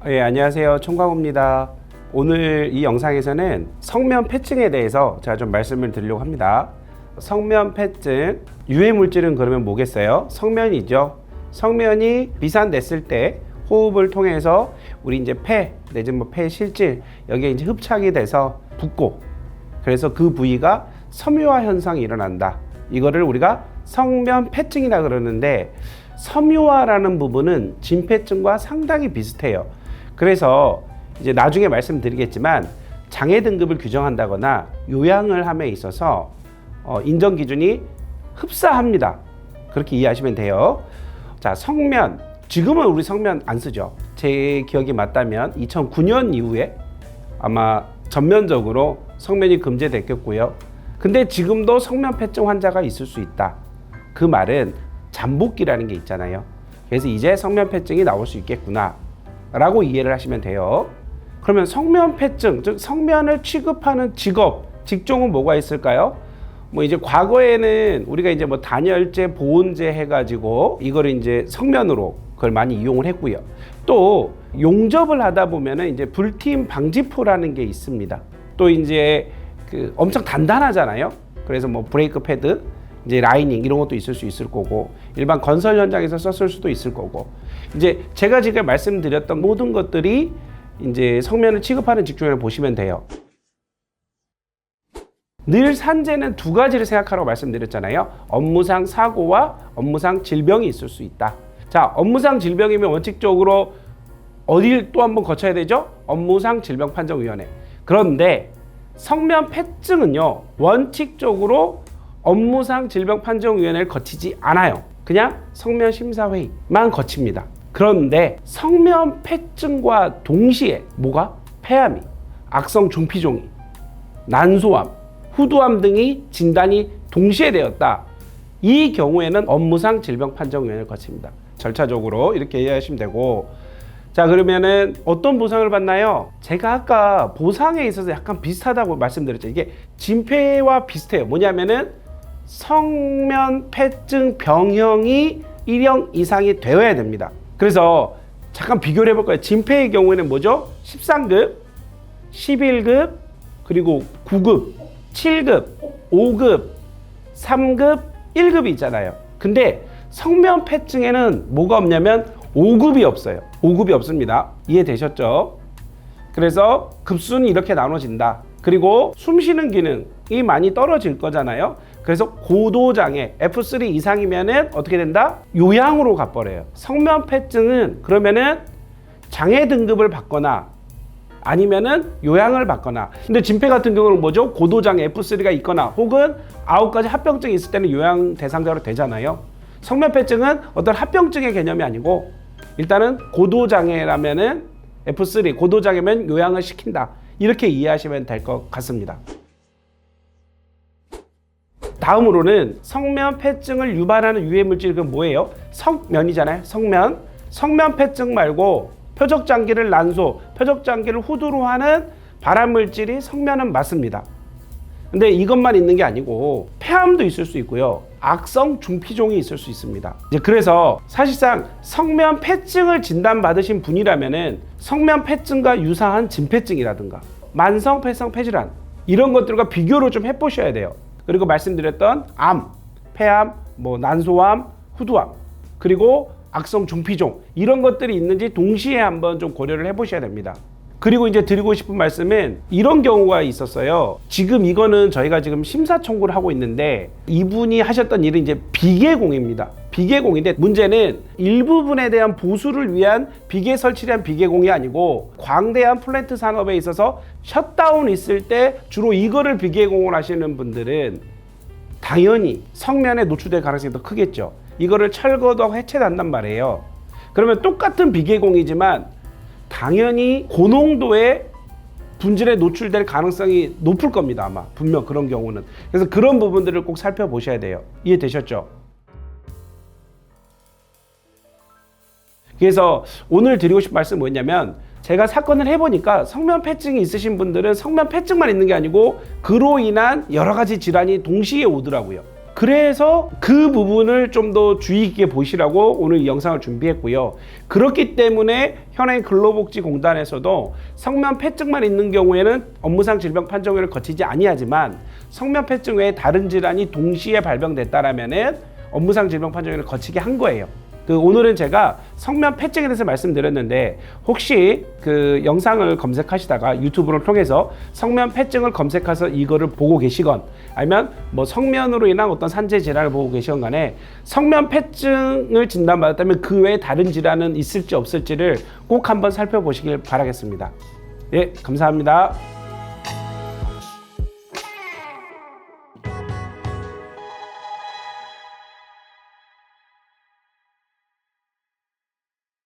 예, 안녕하세요. 총광호입니다. 오늘 이 영상에서는 성면 폐증에 대해서 제가 좀 말씀을 드리려고 합니다. 성면 폐증, 유해 물질은 그러면 뭐겠어요? 성면이죠. 성면이 비산됐을 때 호흡을 통해서 우리 이제 폐 내지는 뭐 폐 실질 여기에 이제 흡착이 돼서 붓고, 그래서 그 부위가 섬유화 현상이 일어난다. 이거를 우리가 성면 폐증이라 그러는데, 섬유화라는 부분은 진폐증과 상당히 비슷해요. 그래서 이제 나중에 말씀드리겠지만 장애 등급을 규정한다거나 요양을 함에 있어서 인정 기준이 흡사합니다. 그렇게 이해하시면 돼요. 자, 성면, 지금은 우리 성면 안 쓰죠. 제 기억이 맞다면 2009년 이후에 아마 전면적으로 성면이 금지됐겠고요. 근데 지금도 성면 폐증 환자가 있을 수 있다. 그 말은 잠복기라는 게 있잖아요. 그래서 이제 성면 폐증이 나올 수 있겠구나 라고 이해를 하시면 돼요. 그러면 성면 폐증, 즉 성면을 취급하는 직업, 직종은 뭐가 있을까요? 뭐 이제 과거에는 우리가 이제 뭐 단열재, 보온재 해가지고 이걸 이제 성면으로 그걸 많이 이용을 했고요. 또 용접을 하다 보면은 이제 불팀 방지포라는 게 있습니다. 또 이제 그 엄청 단단하잖아요. 그래서 뭐 브레이크 패드, 이제 라이닝 이런 것도 있을 수 있을 거고, 일반 건설 현장에서 썼을 수도 있을 거고, 이제 제가 지금 말씀드렸던 모든 것들이 이제 성면을 취급하는 직종을 보시면 돼요. 늘 산재는 두 가지를 생각하라고 말씀드렸잖아요. 업무상 사고와 업무상 질병이 있을 수 있다. 자, 업무상 질병이면 원칙적으로 어딜 또 한번 거쳐야 되죠? 업무상 질병판정위원회. 그런데 성면 폐증은요, 원칙적으로 업무상 질병판정위원회를 거치지 않아요. 그냥 성면심사회의만 거칩니다. 그런데 성면 폐증과 동시에 뭐가? 폐암이, 악성 중피종이, 난소암, 후두암 등이 진단이 동시에 되었다. 이 경우에는 업무상 질병판정위원회를 거칩니다. 절차적으로 이렇게 이해하시면 되고, 자, 그러면은 어떤 보상을 받나요? 제가 아까 보상에 있어서 약간 비슷하다고 말씀드렸죠. 이게 진폐와 비슷해요. 뭐냐면은 성면 폐증 병형이 1형 이상이 되어야 됩니다. 그래서 잠깐 비교를 해볼 거예요. 진폐의 경우에는 뭐죠? 13급, 11급, 그리고 9급, 7급, 5급, 3급, 1급이 있잖아요. 근데 성면 폐증에는 뭐가 없냐면 5급이 없어요. 5급이 없습니다. 이해되셨죠? 그래서 급수는 이렇게 나눠진다. 그리고 숨쉬는 기능이 많이 떨어질 거잖아요. 그래서 고도장애 F3 이상이면은 어떻게 된다? 요양으로 가버려요. 성면 폐증은 그러면은 장애 등급을 받거나 아니면은 요양을 받거나, 근데 진폐 같은 경우는 뭐죠? 고도장애 F3가 있거나 혹은 9가지 합병증이 있을 때는 요양 대상자로 되잖아요. 성면 폐증은 어떤 합병증의 개념이 아니고 일단은 고도장애라면은 F3, 고도장애면 요양을 시킨다. 이렇게 이해하시면 될 것 같습니다. 다음으로는 성면 폐증을 유발하는 유해 물질이 뭐예요? 성면이잖아요. 성면. 성면 폐증 말고 표적장기를 난소, 표적장기를 후두로 하는 발암 물질이 성면은 맞습니다. 근데 이것만 있는 게 아니고 폐암도 있을 수 있고요. 악성 중피종이 있을 수 있습니다. 이제 그래서 사실상 성면 폐증을 진단받으신 분이라면은 성면 폐증과 유사한 진폐증이라든가 만성 폐성 폐질환 이런 것들과 비교를 좀 해보셔야 돼요. 그리고 말씀드렸던 암, 폐암, 뭐 난소암, 후두암, 그리고 악성 중피종 이런 것들이 있는지 동시에 한번 좀 고려를 해보셔야 됩니다. 그리고 이제 드리고 싶은 말씀은 이런 경우가 있었어요. 지금 이거는 저희가 지금 심사 청구를 하고 있는데 이분이 하셨던 일은 이제 비계공입니다. 비계공인데 문제는 일부분에 대한 보수를 위한 비계 설치를 한 비계공이 아니고 광대한 플랜트 산업에 있어서 셧다운 있을 때 주로 이거를 비계공을 하시는 분들은 당연히 성면에 노출될 가능성이 더 크겠죠. 이거를 철거도 해체한단 말이에요. 그러면 똑같은 비계공이지만 당연히 고농도의 분질에 노출될 가능성이 높을 겁니다. 아마 분명 그런 경우는. 그래서 그런 부분들을 꼭 살펴보셔야 돼요. 이해되셨죠? 그래서 오늘 드리고 싶은 말씀은 뭐냐면 제가 사건을 해보니까 성면 폐증이 있으신 분들은 성면 폐증만 있는 게 아니고 그로 인한 여러 가지 질환이 동시에 오더라고요. 그래서 그 부분을 좀 더 주의 깊게 보시라고 오늘 이 영상을 준비했고요. 그렇기 때문에 현행 근로복지공단에서도 성면폐증만 있는 경우에는 업무상 질병 판정을 거치지 아니하지만 성면폐증 외에 다른 질환이 동시에 발병됐다라면은 업무상 질병 판정을 거치게 한 거예요. 오늘은 제가 성면폐증에 대해서 말씀드렸는데 혹시 그 영상을 검색하시다가 유튜브를 통해서 성면폐증을 검색해서 이거를 보고 계시건 아니면 뭐 성면으로 인한 어떤 산재 질환을 보고 계시건 간에 성면폐증을 진단받았다면 그 외에 다른 질환은 있을지 없을지를 꼭 한번 살펴보시길 바라겠습니다. 예, 감사합니다.